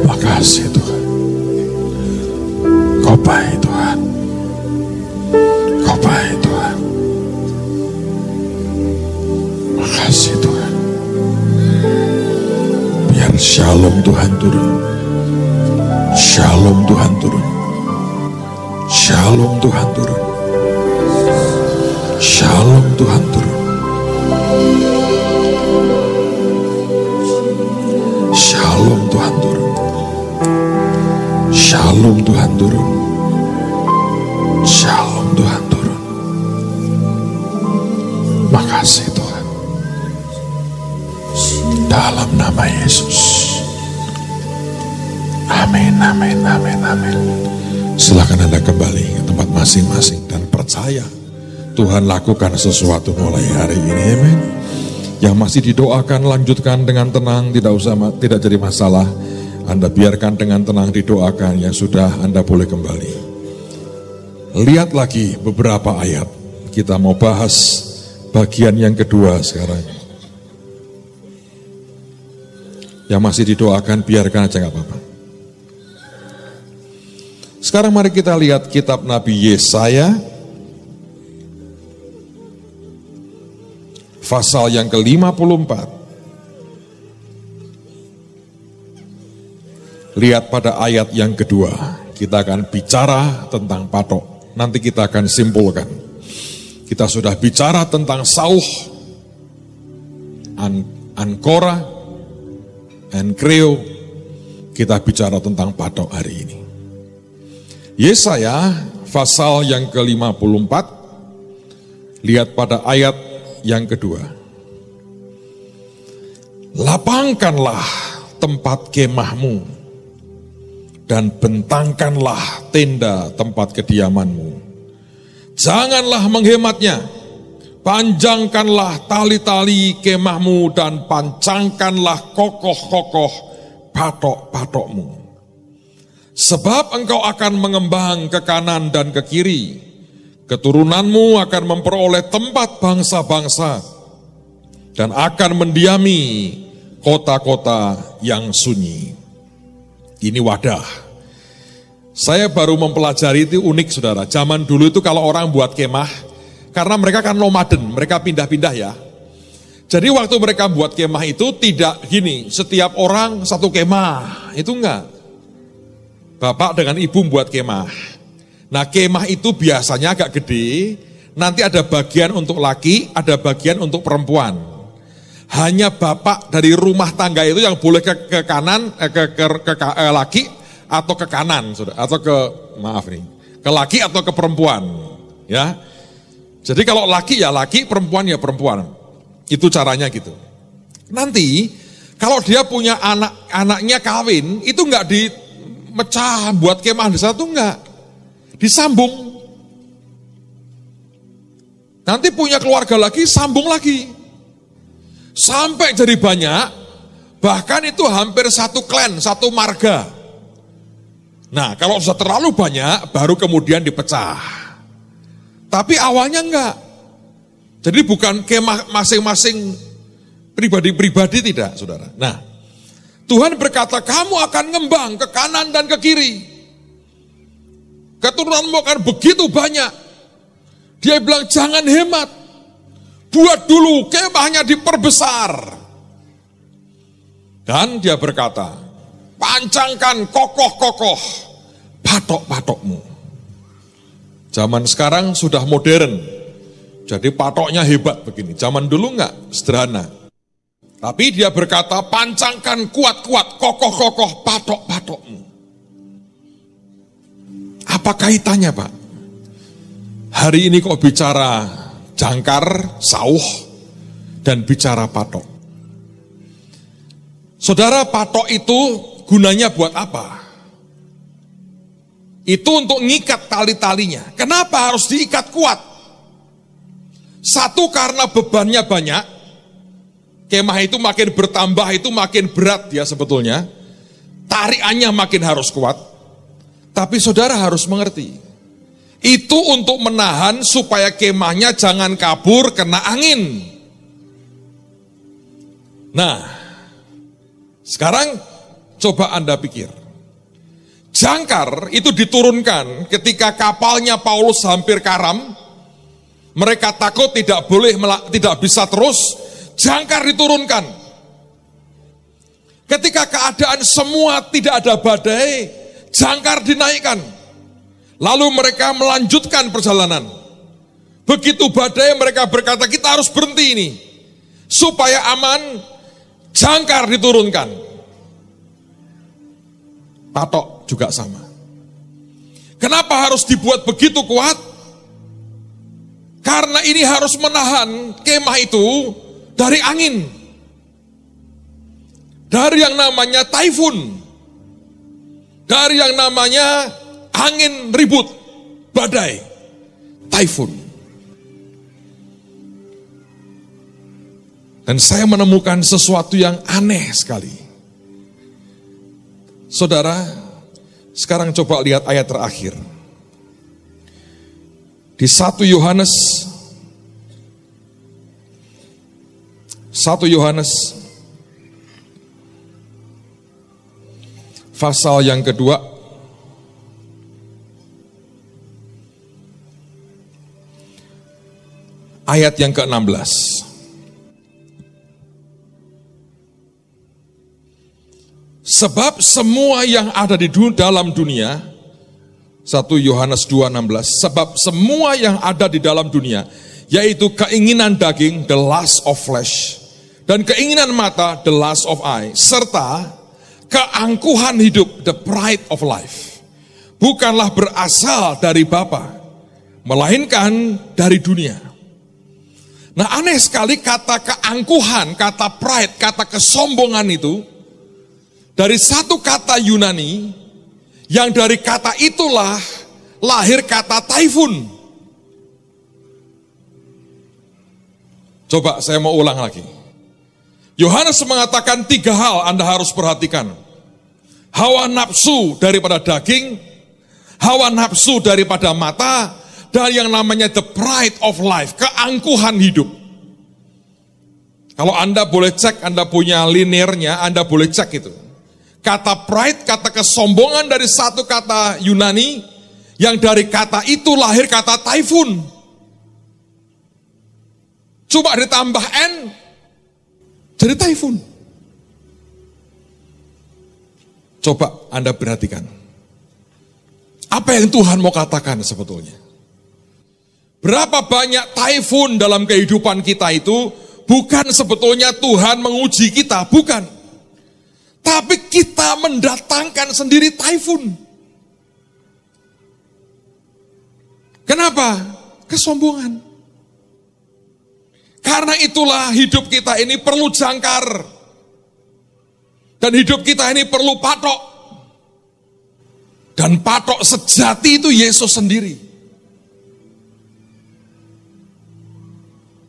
Makasih Tuhan. Kau baik Tuhan. Kau baik Tuhan. Makasih Tuhan. Biar shalom Tuhan turun. Shalom Tuhan turun. Shalom Tuhan turun. Shalom Tuhan turun. Shalom Tuhan turun. Shalom Tuhan turun. Shalom Tuhan turun. Makasih Tuhan. Dalam nama Yesus. Amin, amin, amin, amin. Silakan Anda kembali ke tempat masing-masing dan percaya Tuhan lakukan sesuatu mulai hari ini. Amin. Yang masih didoakan lanjutkan dengan tenang, tidak jadi masalah. Anda biarkan dengan tenang didoakan, yang sudah Anda boleh kembali. Lihat lagi beberapa ayat. Kita mau bahas bagian yang kedua sekarang. Yang masih didoakan biarkan aja gak apa-apa. Sekarang mari kita lihat kitab Nabi Yesaya pasal yang ke-54. Lihat pada ayat yang kedua. Kita akan bicara tentang patok. Nanti kita akan simpulkan. Kita sudah bicara tentang sauh, ankora, enkreo. Kita bicara tentang patok hari ini. Yesaya pasal yang ke-54, lihat pada ayat yang kedua. Lapangkanlah tempat kemahmu dan bentangkanlah tenda tempat kediamanmu. Janganlah menghematnya, panjangkanlah tali-tali kemahmu dan pancangkanlah kokoh-kokoh patok-patokmu. Sebab engkau akan mengembang ke kanan dan ke kiri. Keturunanmu akan memperoleh tempat bangsa-bangsa dan akan mendiami kota-kota yang sunyi. Ini wadah. Saya baru mempelajari, itu unik saudara. Zaman dulu itu kalau orang buat kemah, karena mereka kan nomaden, mereka pindah-pindah ya. Jadi waktu mereka buat kemah itu tidak gini, setiap orang satu kemah, itu enggak. Bapak dengan ibu buat kemah. Nah kemah itu biasanya agak gede, nanti ada bagian untuk laki, ada bagian untuk perempuan. Hanya bapak dari rumah tangga itu yang boleh ke kanan, ke laki atau ke kanan, atau ke laki atau ke perempuan. Ya, jadi kalau laki ya laki, perempuan ya perempuan. Itu caranya gitu. Nanti kalau dia punya anaknya kawin, itu enggak mecah buat kemah di satu enggak, disambung. Nanti punya keluarga lagi, sambung lagi. Sampai jadi banyak, bahkan itu hampir satu klan, satu marga. Nah kalau sudah terlalu banyak, baru kemudian dipecah. Tapi awalnya enggak. Jadi bukan kemah masing-masing pribadi-pribadi, tidak saudara. Nah Tuhan berkata, kamu akan ngembang ke kanan dan ke kiri. Keturunanmu akan begitu banyak. Dia bilang, jangan hemat. Buat dulu, kemahnya diperbesar. Dan dia berkata, pancangkan kokoh-kokoh patok-patokmu. Zaman sekarang sudah modern. Jadi patoknya hebat begini. Zaman dulu enggak, sederhana. Tapi dia berkata, pancangkan kuat-kuat, kokoh-kokoh patok-patokmu. Apa kaitannya Pak? Hari ini kok bicara jangkar, sauh, dan bicara patok. Saudara, patok itu gunanya buat apa? Itu untuk ngikat tali-talinya. Kenapa harus diikat kuat? Satu, karena bebannya banyak, kemah itu makin bertambah, itu makin berat ya sebetulnya, tarikannya makin harus kuat. Tapi saudara harus mengerti, itu untuk menahan supaya kemahnya jangan kabur kena angin. Nah, sekarang coba Anda pikir, jangkar itu diturunkan ketika kapalnya Paulus hampir karam. Mereka takut tidak bisa terus, jangkar diturunkan. Ketika keadaan semua tidak ada badai, jangkar dinaikkan. Lalu mereka melanjutkan perjalanan. Begitu badai, mereka berkata, kita harus berhenti ini. Supaya aman, jangkar diturunkan. Patok juga sama. Kenapa harus dibuat begitu kuat? Karena ini harus menahan kemah itu dari angin. Dari yang namanya taifun. Dari yang namanya angin ribut, badai, taifun. Dan saya menemukan sesuatu yang aneh sekali. Saudara, sekarang coba lihat ayat terakhir. Di 1 Yohanes pasal yang kedua, ayat yang ke-16. Sebab semua yang ada di dalam dunia, 1 Yohanes 2:16, sebab semua yang ada di dalam dunia, yaitu keinginan daging, the lust of flesh, dan keinginan mata, the lust of eye, serta keangkuhan hidup, the pride of life, bukanlah berasal dari Bapa, melainkan dari dunia. Nah, aneh sekali kata keangkuhan, kata pride, kata kesombongan itu, dari satu kata Yunani, yang dari kata itulah lahir kata taifun. Coba saya mau ulang lagi. Yohanes mengatakan 3 hal Anda harus perhatikan. Hawa nafsu daripada daging, hawa nafsu daripada mata, dan yang namanya the pride of life, keangkuhan hidup. Kalau Anda boleh cek, Anda punya linearnya, Anda boleh cek itu. Kata pride, kata kesombongan dari satu kata Yunani, yang dari kata itu lahir kata taifun. Coba ditambah N, jadi taifun. Coba Anda perhatikan. Apa yang Tuhan mau katakan sebetulnya? Berapa banyak taifun dalam kehidupan kita itu, bukan sebetulnya Tuhan menguji kita, bukan. Tapi kita mendatangkan sendiri taifun. Kenapa? Kesombongan. Karena itulah hidup kita ini perlu jangkar. Dan hidup kita ini perlu patok. Dan patok sejati itu Yesus sendiri.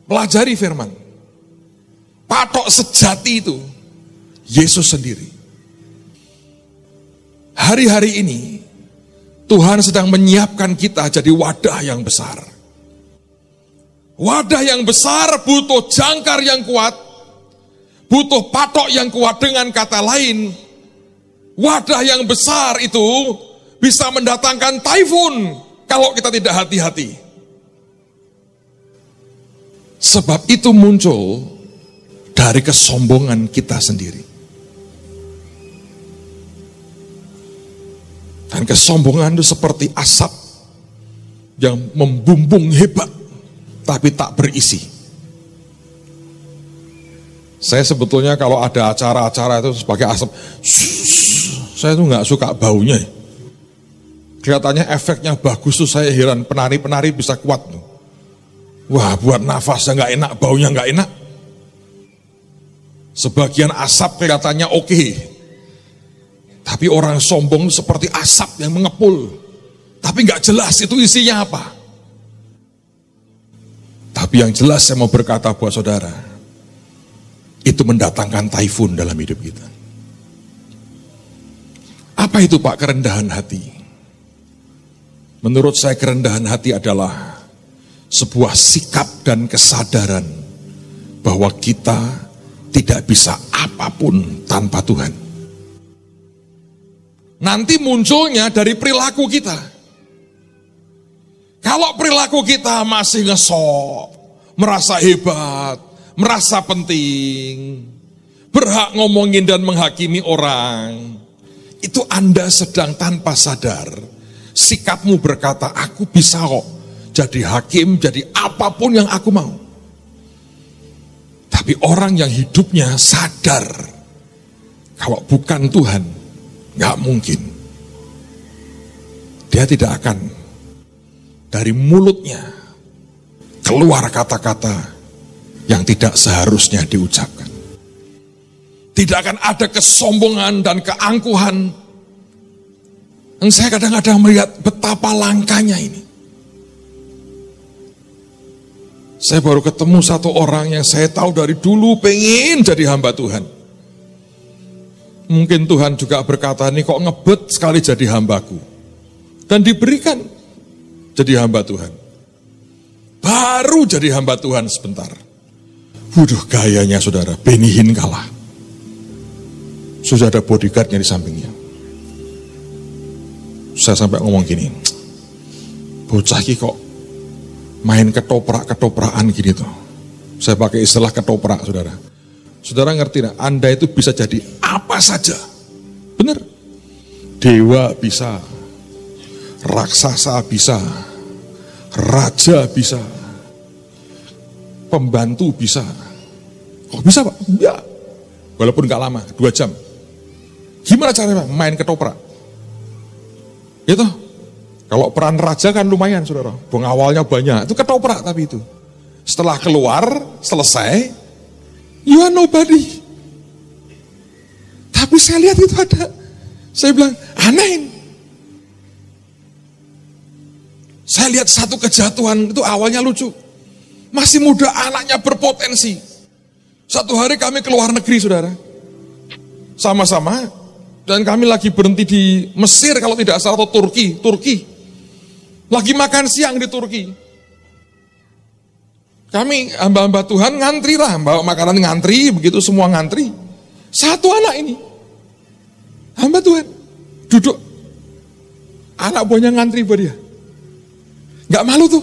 Pelajari firman. Patok sejati itu Yesus sendiri. Hari-hari ini Tuhan sedang menyiapkan kita jadi wadah yang besar. Wadah yang besar butuh jangkar yang kuat, butuh patok yang kuat. Dengan kata lain, wadah yang besar itu bisa mendatangkan taifun kalau kita tidak hati-hati. Sebab itu muncul dari kesombongan kita sendiri. Dan kesombongan itu seperti asap yang membumbung hebat, tapi tak berisi. Saya sebetulnya kalau ada acara-acara itu sebagai asap, saya tuh nggak suka baunya. Kelihatannya efeknya bagus tuh, saya heran penari-penari bisa kuat. Wah, buat nafasnya nggak enak, baunya nggak enak. Sebagian asap kelihatannya oke. Tapi orang sombong seperti asap yang mengepul. Tapi nggak jelas itu isinya apa. Tapi yang jelas saya mau berkata buat saudara, itu mendatangkan taifun dalam hidup kita. Apa itu Pak kerendahan hati? Menurut saya kerendahan hati adalah sebuah sikap dan kesadaran bahwa kita tidak bisa apapun tanpa Tuhan. Nanti munculnya dari perilaku kita. Kalau perilaku kita masih ngesok, merasa hebat, merasa penting, berhak ngomongin dan menghakimi orang, itu Anda sedang tanpa sadar, sikapmu berkata, aku bisa kok jadi hakim, jadi apapun yang aku mau. Tapi orang yang hidupnya sadar, kalau bukan Tuhan, gak mungkin. Dia tidak akan dari mulutnya keluar kata-kata yang tidak seharusnya diucapkan. Tidak akan ada kesombongan dan keangkuhan. Dan saya kadang-kadang melihat betapa langkanya ini. Saya baru ketemu satu orang yang saya tahu dari dulu pengen jadi hamba Tuhan. Mungkin Tuhan juga berkata, ini kok ngebet sekali jadi hambaku. Dan diberikan jadi hamba Tuhan. Baru jadi hamba Tuhan sebentar. Waduh, gayanya saudara, Benihin kalah. Sudah ada bodyguardnya di sampingnya. Saya sampai ngomong gini, bocah ki kok main ketoprak-ketoprakan gini tuh. Saya pakai istilah ketoprak, saudara. Saudara ngerti gak? Anda itu bisa jadi apa saja. Benar? Dewa bisa, raksasa bisa, raja bisa, pembantu bisa. Kok bisa Pak? Ya, walaupun gak lama, 2 jam. Gimana caranya Pak? Main ketoprak. Gitu. Kalau peran raja kan lumayan saudara, awalnya banyak, itu ketoprak tapi itu. Setelah keluar, selesai, you are nobody. Tapi saya lihat itu ada, saya bilang, aneh ini. Saya lihat satu kejatuhan, itu awalnya lucu. Masih muda, anaknya berpotensi. Satu hari kami keluar negeri saudara, sama-sama, dan kami lagi berhenti di Mesir kalau tidak salah, atau Turki. Lagi makan siang di Turki. Kami hamba-hamba Tuhan ngantri lah, bawa makanan ngantri, begitu semua ngantri. Satu anak ini, hamba Tuhan, duduk. Anak buahnya ngantri buat dia. Gak malu tuh.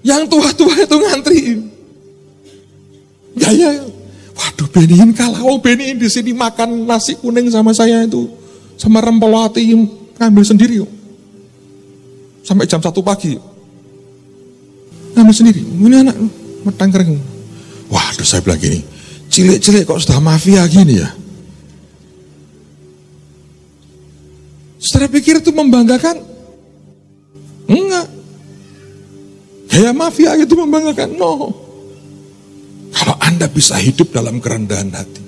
Yang tua-tua itu ngantri. Ya. Waduh, Benihin kalah. Oh, Benihin di sini makan nasi kuning sama saya itu, sama rempel hati ngambil sendiri yuk. Sampai jam 1 pagi yuk. Ngambil sendiri. Ini anak metang kering. Waduh, saya bilang gini, cilik-cilik kok sudah mafia gini ya. Saudara pikir itu membanggakan? Enggak. Gaya mafia itu membanggakan? No. Kalau Anda bisa hidup dalam kerendahan hati.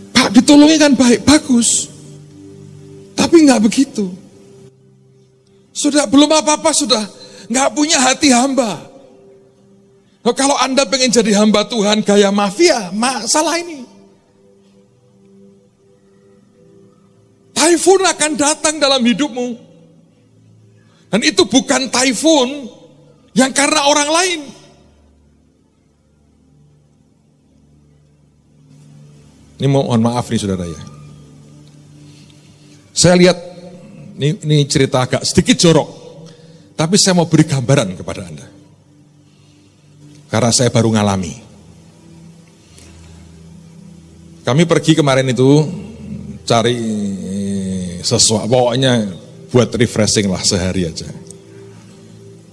Pak, ditolongi kan baik, bagus. Tapi enggak begitu. Sudah belum apa-apa, sudah enggak punya hati hamba. Nah, kalau Anda pengen jadi hamba Tuhan gaya mafia, masalah ini. Taifun akan datang dalam hidupmu. Dan itu bukan taifun yang karena orang lain. Ini mohon maaf nih saudara ya. Saya lihat, ini cerita agak sedikit jorok. Tapi saya mau beri gambaran kepada Anda. Karena saya baru ngalami. Kami pergi kemarin itu cari sesuatu, pokoknya buat refreshing lah sehari aja.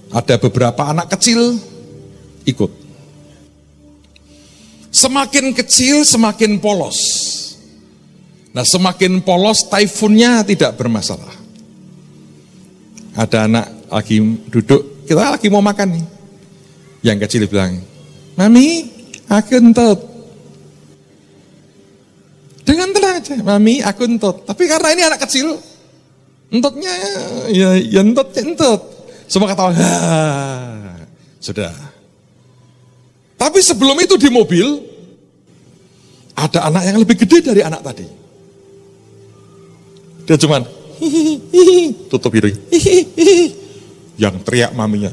Ada beberapa anak kecil ikut. Semakin kecil semakin polos. Nah, semakin polos taifunnya tidak bermasalah. Ada anak lagi duduk, kita lagi mau makan nih. Yang kecil bilang, "Mami, aku entut." Dengan tenang aja, "Mami, aku entut." Tapi karena ini anak kecil, entutnya ya entut. Semua ketawa. Sudah. Tapi sebelum itu di mobil, ada anak yang lebih gede dari anak tadi. Dia cuman, tutup hidung. Yang teriak maminya,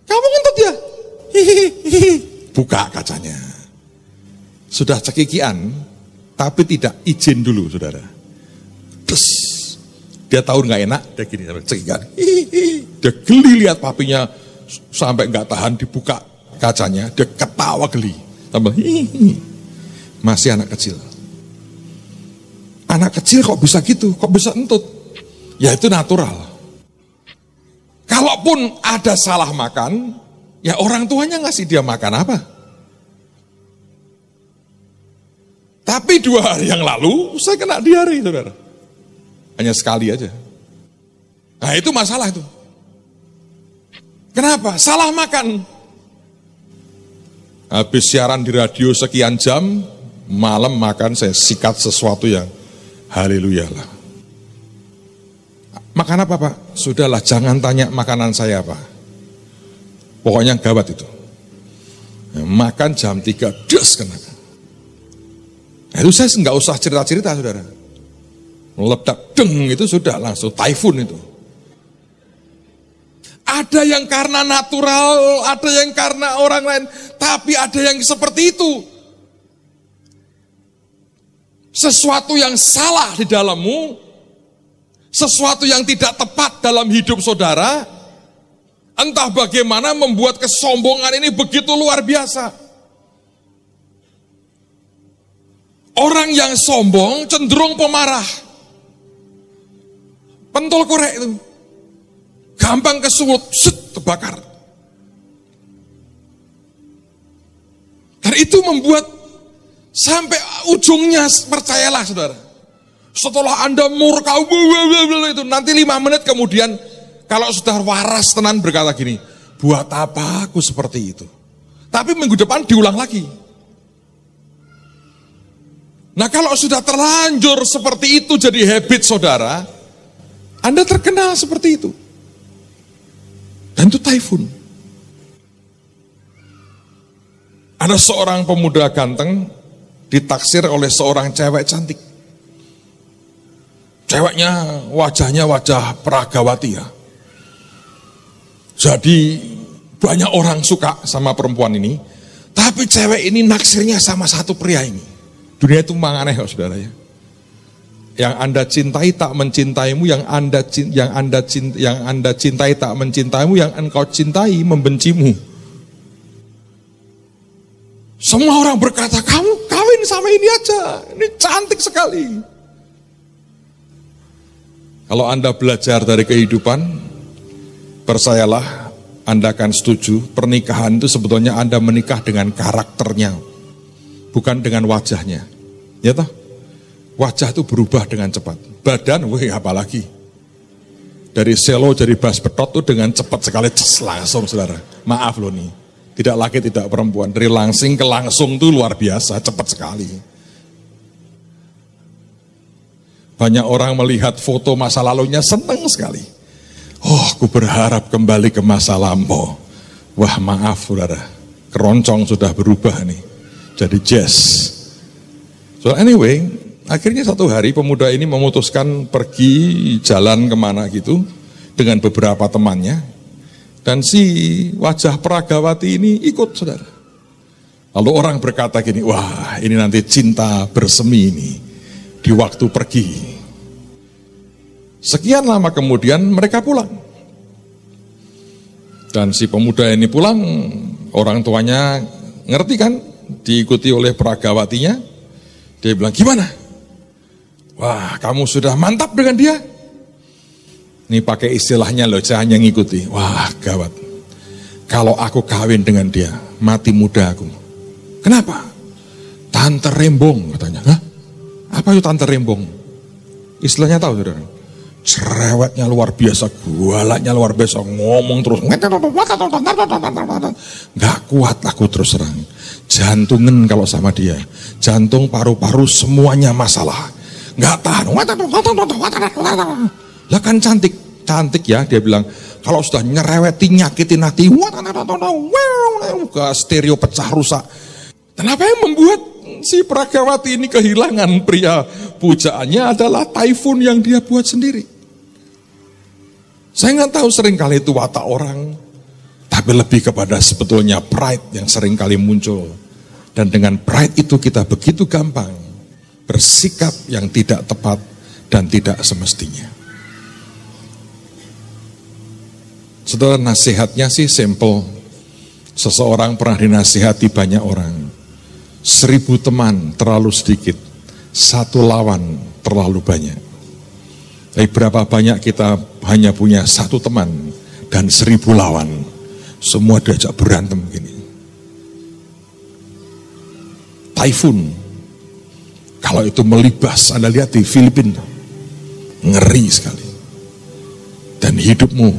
kamu ngentut ya? Buka kacanya. Sudah cekikian, tapi tidak izin dulu, saudara. Terus, dia tahu nggak enak, dia gini, cekikian. Dia geli lihat papinya, sampai nggak tahan dibuka kacanya, dia ketawa geli. Tambah, masih anak kecil. Anak kecil kok bisa gitu, kok bisa entut? Ya itu natural. Kalaupun ada salah makan, ya orang tuanya ngasih dia makan apa? Tapi 2 hari yang lalu, saya kena diare, saudara. Hanya sekali aja. Nah itu masalah itu. Kenapa? Salah makan. Habis siaran di radio sekian jam, malam makan saya sikat sesuatu yang haleluya lah. Makan apa Pak? Sudahlah, jangan tanya makanan saya apa. Pokoknya gawat itu. Makan jam 3, des kena. Itu saya nggak usah cerita-cerita, saudara. Meledak, deng, itu sudah langsung typhoon itu. Ada yang karena natural, ada yang karena orang lain, tapi ada yang seperti itu. Sesuatu yang salah di dalammu, sesuatu yang tidak tepat dalam hidup saudara, entah bagaimana membuat kesombongan ini begitu luar biasa. Orang yang sombong cenderung pemarah, pentol korek itu, gampang kesulut, terbakar. Dan itu membuat sampai ujungnya, percayalah saudara, setelah Anda murka itu, nanti 5 menit kemudian, kalau sudah waras tenan berkata gini, buat apa aku seperti itu? Tapi minggu depan diulang lagi. Nah kalau sudah terlanjur seperti itu jadi habit saudara, Anda terkenal seperti itu. Dan itu typhoon. Ada seorang pemuda ganteng ditaksir oleh seorang cewek cantik. Ceweknya wajahnya wajah Peragawati ya. Jadi banyak orang suka sama perempuan ini, tapi cewek ini naksirnya sama satu pria ini. Dunia itu memang aneh kok saudara ya. Yang Anda cintai tak mencintaimu, yang Anda cintai tak mencintaimu, yang engkau cintai membencimu. Semua orang berkata, kamu kawin sama ini aja, ini cantik sekali. Kalau Anda belajar dari kehidupan, percayalah Anda akan setuju, pernikahan itu sebetulnya Anda menikah dengan karakternya, bukan dengan wajahnya. Ya toh? Wajah itu berubah dengan cepat. Badan, apalagi. Dari selo jadi bas betot tuh dengan cepat sekali, langsung saudara. Maaf loh nih, tidak laki tidak perempuan. Dari langsing ke langsung tuh luar biasa, cepat sekali. Banyak orang melihat foto masa lalunya senang sekali. Oh, aku berharap kembali ke masa lampau. Wah maaf saudara, keroncong sudah berubah nih, jadi jazz. So anyway, akhirnya satu hari pemuda ini memutuskan pergi jalan kemana gitu dengan beberapa temannya. Dan si wajah Peragawati ini ikut saudara. Lalu orang berkata gini, wah ini nanti cinta bersemi ini di waktu pergi. Sekian lama kemudian mereka pulang. Dan si pemuda ini pulang, orang tuanya ngerti kan, diikuti oleh Peragawatinya. Dia bilang, gimana? Wah, kamu sudah mantap dengan dia? Ini pakai istilahnya loh, saya hanya ngikuti. Wah, gawat. Kalau aku kawin dengan dia, mati muda aku. Kenapa? Tante rembong katanya. Hah? Apa itu tante rembong? Istilahnya tahu saudara? Cerewetnya luar biasa, gualanya luar biasa, ngomong terus. Gak kuat aku terus terang. Jantungan kalau sama dia. Jantung, paru-paru semuanya masalah. Gak tahan. Lah kan cantik ya, dia bilang, Kalau sudah nyereweti, nyakitin hati, ke stereo pecah rusak. Dan apa yang membuat si Pragawati ini kehilangan pria pujaannya adalah typhoon yang dia buat sendiri. Saya nggak tahu seringkali itu watak orang, tapi lebih kepada sebetulnya pride yang seringkali muncul. Dan dengan pride itu kita begitu gampang bersikap yang tidak tepat dan tidak semestinya. Saudara, nasihatnya sih simple. Seseorang pernah dinasihati banyak orang. 1000 teman terlalu sedikit, 1 lawan terlalu banyak. Tapi berapa banyak kita hanya punya 1 teman dan 1000 lawan. Semua diajak berantem gini. Typhoon, kalau itu melibas, Anda lihat di Filipina, ngeri sekali. Dan hidupmu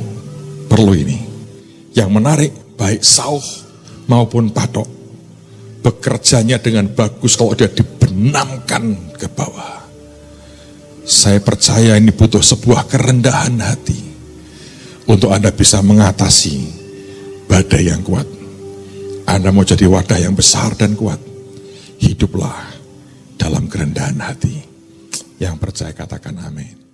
perlu ini. Yang menarik, baik Saul maupun Patok, bekerjanya dengan bagus kalau dia dibenamkan ke bawah. Saya percaya ini butuh sebuah kerendahan hati untuk Anda bisa mengatasi badai yang kuat. Anda mau jadi wadah yang besar dan kuat, hiduplah dalam kerendahan hati. Yang percaya katakan amin.